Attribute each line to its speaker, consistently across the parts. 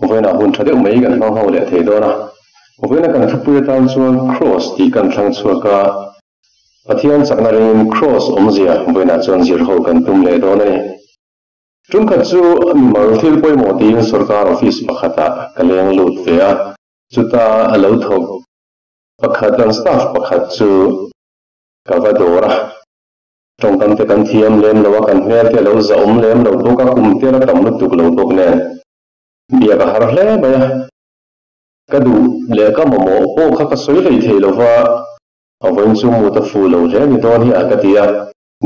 Speaker 1: với nào hun thade mấy gần phong hậu lệ thế đó na với nào cần thắp bùi tan chuan cross thì cần thăng chua cả pathian sắc na rin cross zia với nào chuan zir hậu cần tum lệ đó này trung khát chu mở thil bôi mỏ tiền sarkar office pakhata kaleng lut vea chuta alo thok pakhatan staff pakhat chu kavadora trong tâm te kan thiam lem lo kan hmel te lo zaum lem lo boka kum te la tam lu tuk lo bok nen bia ka har hle ba ka du le ka momo o kha ka soi lei the lo wa awon chu mu ta fu lo le ni don hi a ka tia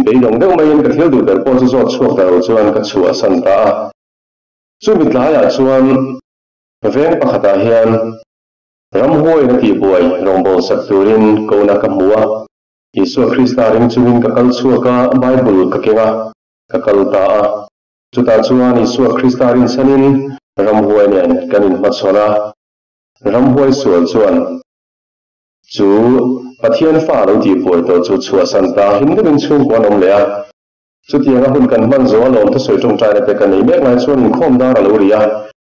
Speaker 1: bei dong deuh mai in ka thil du ber po chu zot chuak da ro chuan ka chu a san ta chu mit la ya chuan veng pakhata hian ram hoi na ti buai rong bol sak turin ko na ka muwa Isu Krista ring chuin ka kal chuaka Bible ka kenga ka kal ta a chuta chuan Isu Krista ring sanin ram huai nen kanin machona ram huai sual chuan chu pathian fa lo ti poi to chu chua santa hin de bin chung kon om le a chu ti nga hun kan man zo lom ta soi tong trai pe kan nei mek ngai chuan in khom da lo ria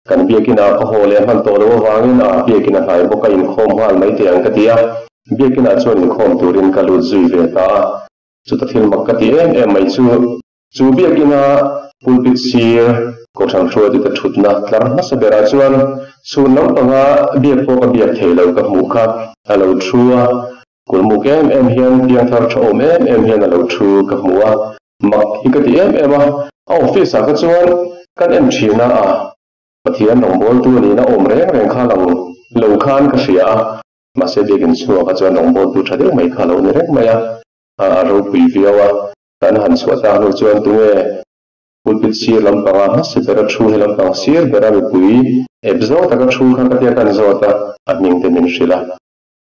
Speaker 1: kan bia kina ka hole han to lo wangin a bia kina hai bo ka in khom hal mai te ang ka tia bia kina chuan khom turin kalu zui ve ta chu ta thil makati em mai chu bia kina pulpit sir ko thang thua ti ta thutna tlar na sa bera chuan chu nam panga bia po ka bia thelo ka mu kha alo thua kul mu kem em hian piang thar thom em hian alo thu ka muwa mak hi ka ti em a office ka chuan kan em thina a pathian rong bol tu ni na om reng kha lang lo khan ka sia mà sẽ biết cái số các doanh nghiệp tu trả được mấy khả lâu nữa mấy rồi quý vị à cần hành số ta rồi doanh tu nghe bút bút xia làm bằng sẽ phải chú hay làm bằng xia phải làm quý ép dấu ta các chú khác cái tiền cần dấu ta mình tên mình xí là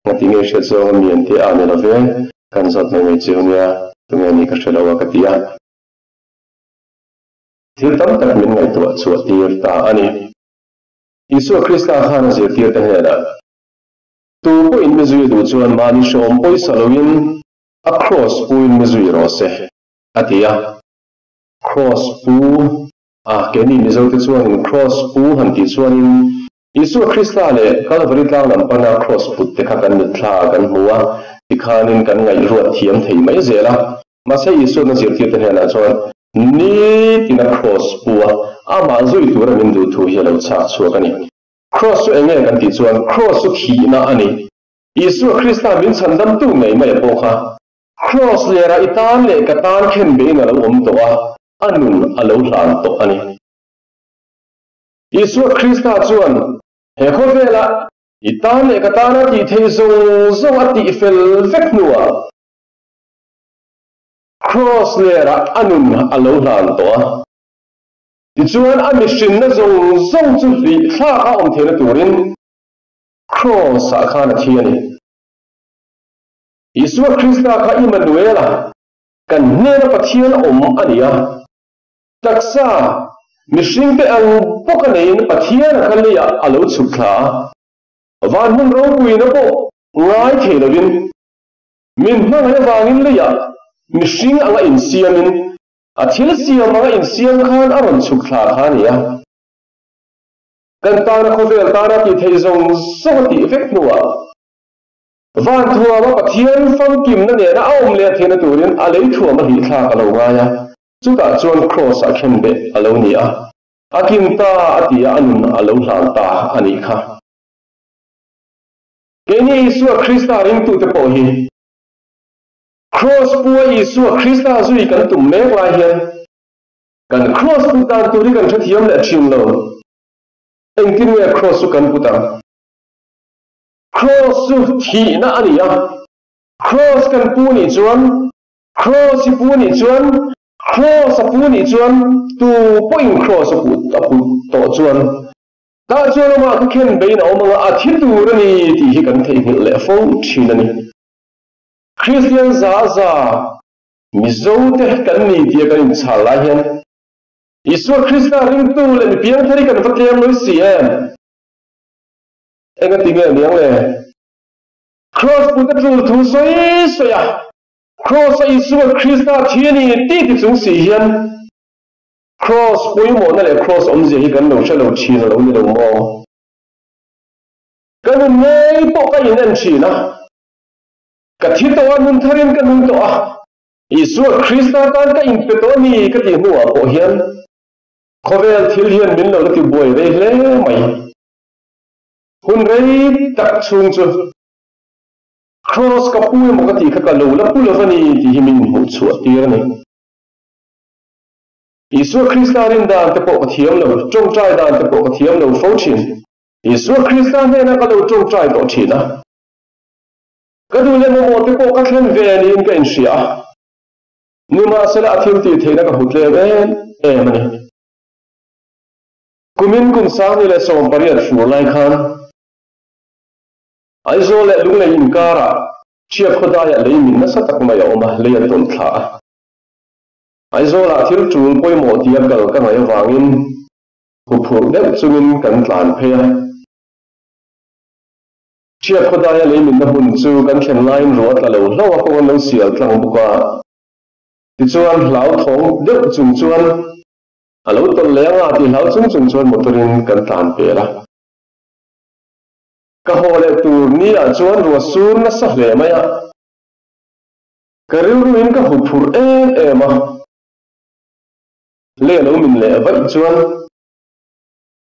Speaker 1: ngay tiếng nghe sẽ dấu miền thì anh là về cần dấu này mấy chiều nha tu nghe ni cái sẽ lâu cái tiền thì tâm ta mình ngay tuổi số tiền ta anh Isu Krista khana sẽ tiền ta hết à tu po in mezui du chuan mani shom poi salowin across pu in mezui ro se atia cross pu keni mizo te chuan in cross pu han ti chuan in Isu Krista le Calvary tlang lam pana cross put te kha kan ni thla kan huwa tikhanin kan ngai ruat thiam thei mai zela ma se Isu na zir ti te hena chuan ni tina cross pu ma zui tu ra min du thu hi lo cha chu ka ni cross enge kan ti chuan cross khi na ani Isu Krista min chandam tu ngai mai po kha cross le ra itan le ka tan khen be na lo om to a anun alo hlan to ani Isu Krista chuan he kho vela itan le ka tan ti thei zo ati fel vek nuwa cross le ra anun alo hlan to a ti chuan a mission na zong chu li thla ka om thena turin cross a khana thiani Isu Krista kha Emmanuela kan nena pathian om ania taksa mission te ang pokanein pathian khalia alo chukha van mun ro puina bo ngai thelovin min ma ngai wangin leya mission anga insiamin athil siam anga insiam khan aron chukha khania kan tana khovel tana ti theizong soti effect nuwa van thua ma pathian fam kim na ne na aum le thena turin alei thua ma hi thla ka lo nga ya chuta chuan cross a khen be alo ni a akim ta atia anun alo hlan ta ani kha keni Isu Krista ring tu te po hi cross pu Isu Krista zui kan tum me wa hian kan cross pu ta tu ri kan thathiam le thim lo engkin we cross su kan puta cross su thi na ania cross kan pu ni chuan cross pu ni chuan cross pu ni chuan tu point cross pu ta pu to chuan ta chuan ma ka khen be na omanga a thi tu ra ni ti hi kan thei hil le fo thin ani Christian za mizo te kan ni ti kan chala hian Isu Krista ring tu le mi piang thari kan fatlem noi siam enga tinga niang le cross put the truth to soya cross Isu Krista thiani ti ti chung si hian cross pui mo na le cross om je hi kan lo cha lo chi na lo ni lo mo kan nei to ka in an chi na ka thi to mun tharin kan nun to a Isu Krista tan ka in pe to ni ka ti nu a po hian khovel thil hian min lo ti boi ve hle mai hun rei tak chung chu cross ka pui mo ka ti kha ka lo la pu lo ni ti hi min hu chu ti ni Isu Krista rin dan te po ka thiam lo chong trai dan te po ka thiam lo fo chin Isu Krista ne na ka lo chong trai to chi na ka du le mo te po ka thlen ve ni in ka in sia Nima sila athil ti thena ka hutle mani kumin kum sang ni le som pariat fu lai khan aizo le lung le inkara chia khoda ya le min na satak ma ya oma le ya ton tha aizo la athil tul poi mo ti kal ka ngai wangin hu phur de chungin kan tlan phea chia khoda ya le min na hun chu kan thlen line ro ta lo lawa ko lo sial tlang buka Ti chuan lau thong deuh chung chuan alo ton lenga ti lau chung chuan motorin kan tlan pe la ka hole tur ni a chuan ro sur na sa hle maya ka riu in ka hu phur ma le lo min le vai chuan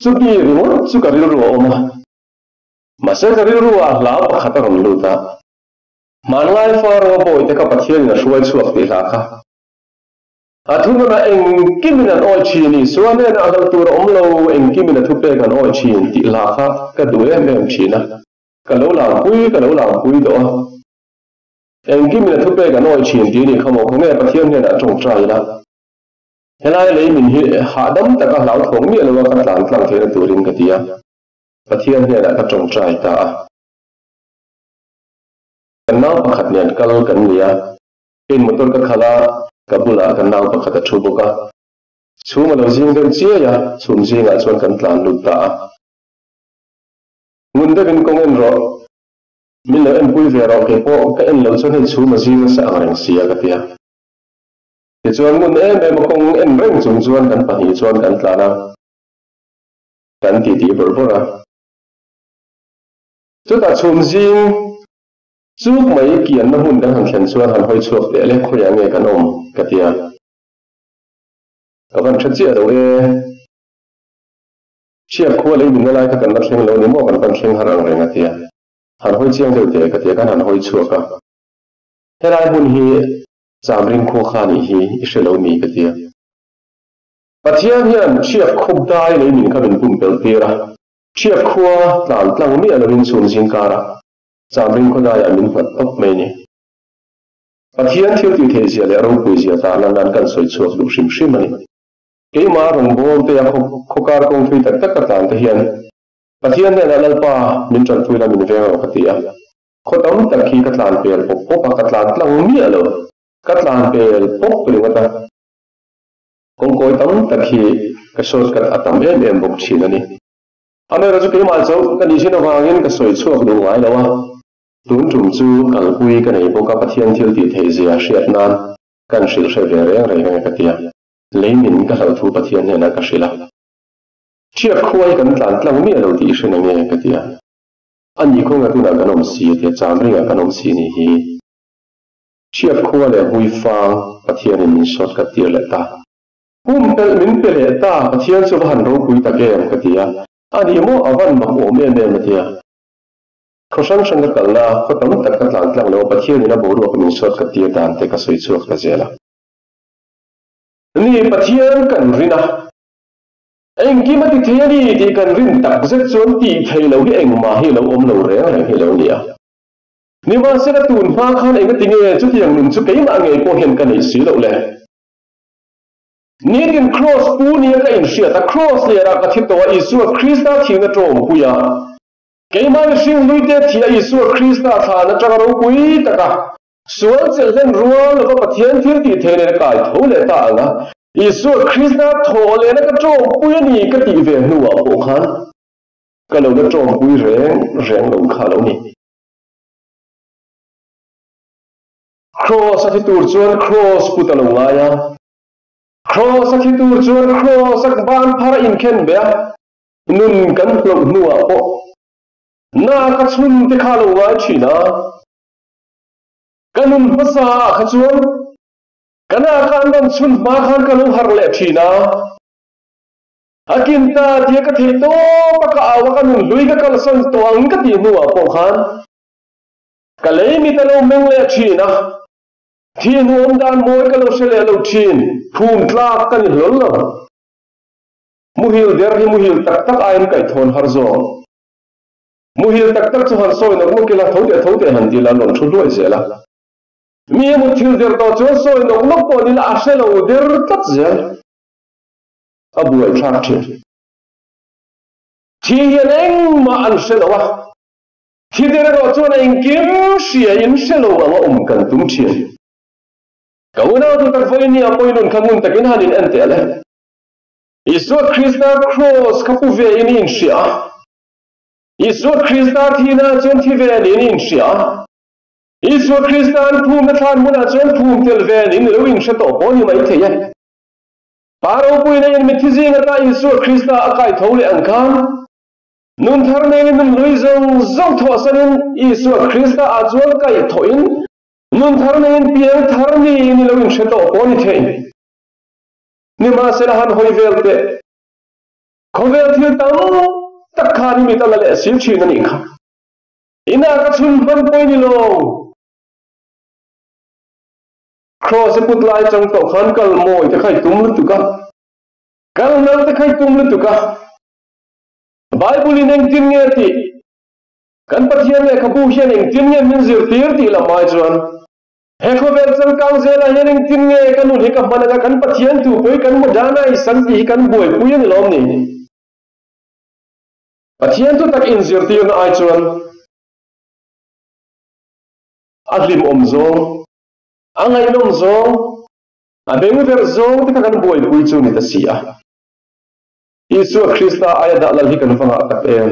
Speaker 1: chu pi ro chu ka riu ro ma ma se ka riu ro a la pa khata rom lu ta manlai far ro boy te ka pathian na shuai chuak ti la kha Athuna eng kimina oi chini suane na agal tur omlo eng kimina thupe kan oi chin ti la kha ka duwe mem china ka lo la pui do eng kimina thupe kan oi chin ti ni khamo khome pathian ne na chong trai la helai le min hi ha dam ta ka lau thong mi lo ka tlan tlang the turin ka tia pathian ne na ka chong trai ta kan na pakhat nen kal kan nia in motor ka khala Kabula kan nau pa khata thu boka chuma lo jing den chia ya chum jinga chon kan tlan lut ta mun da bin kong en ro min lo en pui ve ro ke po ka en lo chon hin chuma jing sa ang sia ka pia ti chon mun en be mo kong en reng chung chuan kan pa hi chon kan tlana kan ti bor bora chu ta chum jing Chuk mai kian na hun kan han thlen chuan han hoi chuak te le khoya nge kan om katia awan thachia do chia khuwa le min lai ka kan na thleng lo ni mo kan thleng harang renga tia han hoi chiang de te katia kan han hoi chuaka helai hun hi chamring kho khani hi ishelo mi katia pathian hian chia khub dai le min ka bin pum pel tira chia khuwa tlang mi aloin chun jing kara Chamring ko daya min phat top mai ni pathian thil ti the sia le ro pui sia ta nan kan soi chuak lu shim shim ani ke ma rong bol te ya khokar kong thui tak tak ka tan te hian pathian ne na lalpa min tran thui la min ve ro ka tia khotam tak khi ka tlan pel pop ka tlan tlang mi alo ka tlan pel pop ri ngata kong koi tam tak khi ka short ka atam em bok chin ani ame ra chu ke ma chau ka ni sin awangin ka soi chuak lu ngai lawa Tun trùng chu kalpui ka nei boka pathian thil ti thei zia hriat nan kan hril hre ve reng reng ka tia leimin ka hlau thu pathian ne na ka hrila chiat khuai kan tlan tlang mi lo ti hrin nge ka tia ani khonga tuna kanom si te chamringa kanom si ni hi chiat khuwa le hui fang pathian in shot ka tir le ta pel min pe le ta pathian chu han ro pui ta ke ka tia ani mo awan ma o me ma tia Khosan sanga kalna khotam tak ka tlang tlang lo pathian ina boru ko min shot ka tir dan te ka soi chuak ka zela ni pathian kan rina eng ki ma ti thiani ti kan rin tak zet chon ti thei lo hi eng ma hi lo om lo re hi lo nia ni ma se ka tun pha khan eng ti nge chu tiang nun chu kei ma nge ko hen ka nei si lo le ni din cross pu ni ka in sia ta cross le ra ka thi to Isu Krista thina trom puya Kei mai sing lui te thia Isu Krista tha na chang ro pui taka sual chel len rual lo pathian thil ti the ne kai tho le ta nga Isu Krista tho le na ka trom pui ni ka ti ve nuwa po khan ka lo na trom pui reng lo kha lo ni cross ati tur chuan cross putalo nga ya cross a thitu chuan cross a ban phara in khen bea nun kan lo nuwa po na ka chun te kha lo wa china kanun pasa kha chuan kana kan dan chun ma khan ka lo har le china akinta dia ka the to ka awa kanun lui ka kal son to ang ka ti nuwa po khan kalei mi ta lo meng le china thiên hôm đan môi cái lô xe lệ lô chín phun tla cái gì lớn lắm muhil der hi muhil tak tak ai cái thôn har zo muhil tak tak cho han soi nó cũng cái là thấu để hẳn thì là lộn chút đuôi dễ là mi một thiếu der đó cho soi nó lúc bỏ đi là xe lô der tất dễ à buổi khác chứ thì hiện anh mà ăn xe lô à thì der đó cho anh kiếm xỉa in xe lô mà cần tung tiền cậu nào tụi ta phải nia bôi nôn khăm ta cái nào đến anh thế này, Isu Christa cross kapu về in xia, Isu Christa thì na chân thì về in xia, Isu Christa phum thàn muốn chân phum tel về in lâu in sẽ tổ bón như mấy thế vậy, Paro bôi này mình thì riêng ta Isu Christa akai thâu lệ anh kham, nun thar này mình lối dòng thọ sang Isu Christa azuan kai thoin nun thar nên piang thar ni in lo in sheto poni the ni ma se han hoi vel te khovel thil tam tak khani mi ta le sim chi na ni kha ina ka chun ban poi ni lo cross put lai chang to khan kal moi te khai tum lu tu ka kal nal te khai tum lu tu ka bible in tin nge ti kan pathian le khabu hian eng tin nge min zir tir ti la mai chuan Hekovel sang kang zela hian tin nge kan ul hika managa kan pathian tu poi kan modana I san ti kan boi puyan lom ni pathian tu tak in zir ti na ai chuan adlim omzo angai nom zo abeng ver zo ti kan boi pui chu ni ta sia Isu Christa aya da lal hi kan fanga tak em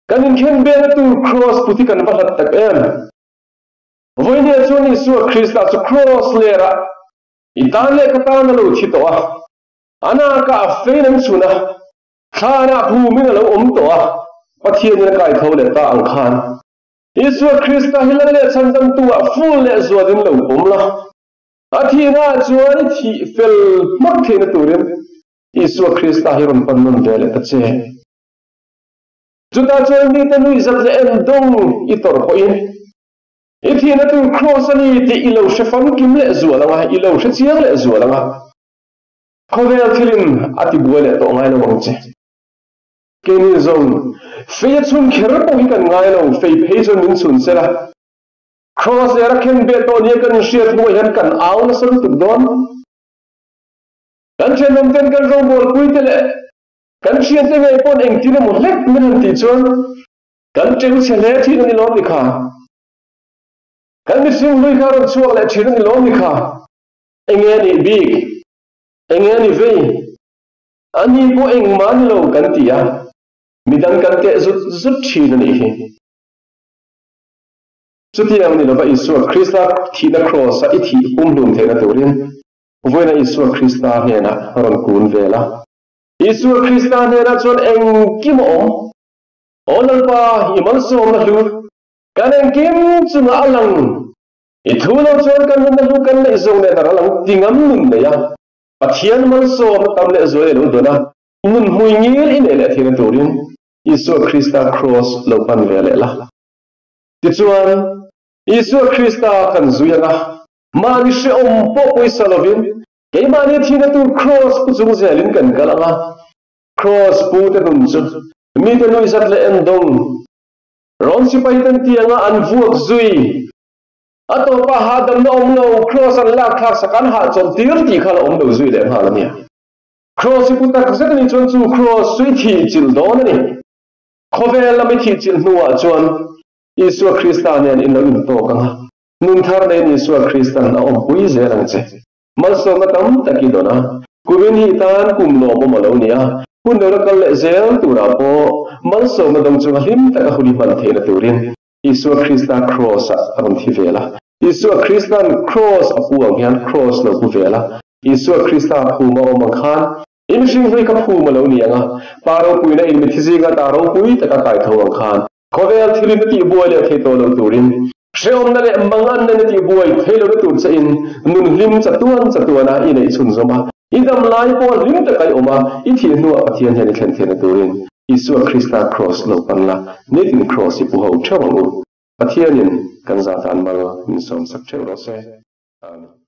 Speaker 1: kan in khen be tu cross puti kan va hat tak em voi ne chuan Isu Christa chu cross lera itan le kata na lo thi to a ana ka fein chuna khana bhumi na lo to a pathian ne kai tho le ta ang khan Isu Christa hilal le chandam tu a full le zuadin lo la athina chuan thi fel mak thina turin Isu Christa hiron pannon vele ta che juta chuan ni ta nui zat le en dong itor ko in Ithina tu cross ani ti ilo shefam kim le zualanga ilo shechiang le zualanga khovel thilin ati buale to ngai lo wangche keni zong fe chun kher po hi kan ngai lo fe phajon min chun sela cross era ken be to ni kan shiat mo yan kan aw na san tu don kan chen nom ten kan ro bol puitele kan shiat te ngai pon eng tin mo lek min ti chon kan chen chele thi ni lo ni kha kan mi sim lui karon chuak le thina ni lo ni kha engeni big engeni ve ani po eng man lo kan tia midang kan te zut thina ni hi chutiang ni lo ba Isu Christa thina cross a ithi umlum thena turin voina Isu Christa hena ron kun vela Isu Christa hena chon eng kim onal pa imal so na lu kan eng kim chunga alang ithulo chon kan na lu kan le zong le daralang tingam nun le ya pathian mal so tam le zo le dona nun hui ngil in le thina turin Isu Christa cross lo pan vele la ti chuan Isu Christa kan zuyanga mani she po poisa lovin ke mani thina tu cross pu chung zelin kan kalanga cross pu te dum chu mi te noi zat le endong ron si paitan tianga an vuak zui ato pa hadam no omlo cross an lak thak sakan ha chon tir ti khala om do zui le ha la nia cross pu ta zat ni chon chu cross sui thi chil don ni khovel la mi thi chil nuwa chon Isu Christa ne in lo in to ka nun thar ne Isu Christa na om pui zelang che mal so ma tam takidona kubin hi tan kum lo mo malo nia kun do kal le zel tura po mal so ma dong chu him ta ka huli ban the na turin Isu Christa cross a ron thi vela Isu Christa cross a pu ang hian cross lo pu vela อิสุคริสต์ผู้มาอมังคันอินสิ่งที่กับผู้มาเหล่านี้อ่ะปาเราปุยนะอินมิทิซิงาตาเราปุยแต่ก็ไก่ทวังคันเขาเวลที่รินตีบัวเลยที่ตัวเราตูรินเชื่อมนั่นแหละมังอันนั่นตีบัวที่เราตูดเสียนนุนลิมจัตุวนนะอินไอชุนสมาอินทำลายบัวลิมแต่ไก่ออกมาอิที่นัวปะเทียนจะในเข็นเทียนตูรินอิสุคริสต์ครอสเราปันละนี่ถึงครอสที่ผู้เขาเชื่อวังอุปะเทียนกันซาตานมาอินสมสักเชื่อเราเสีย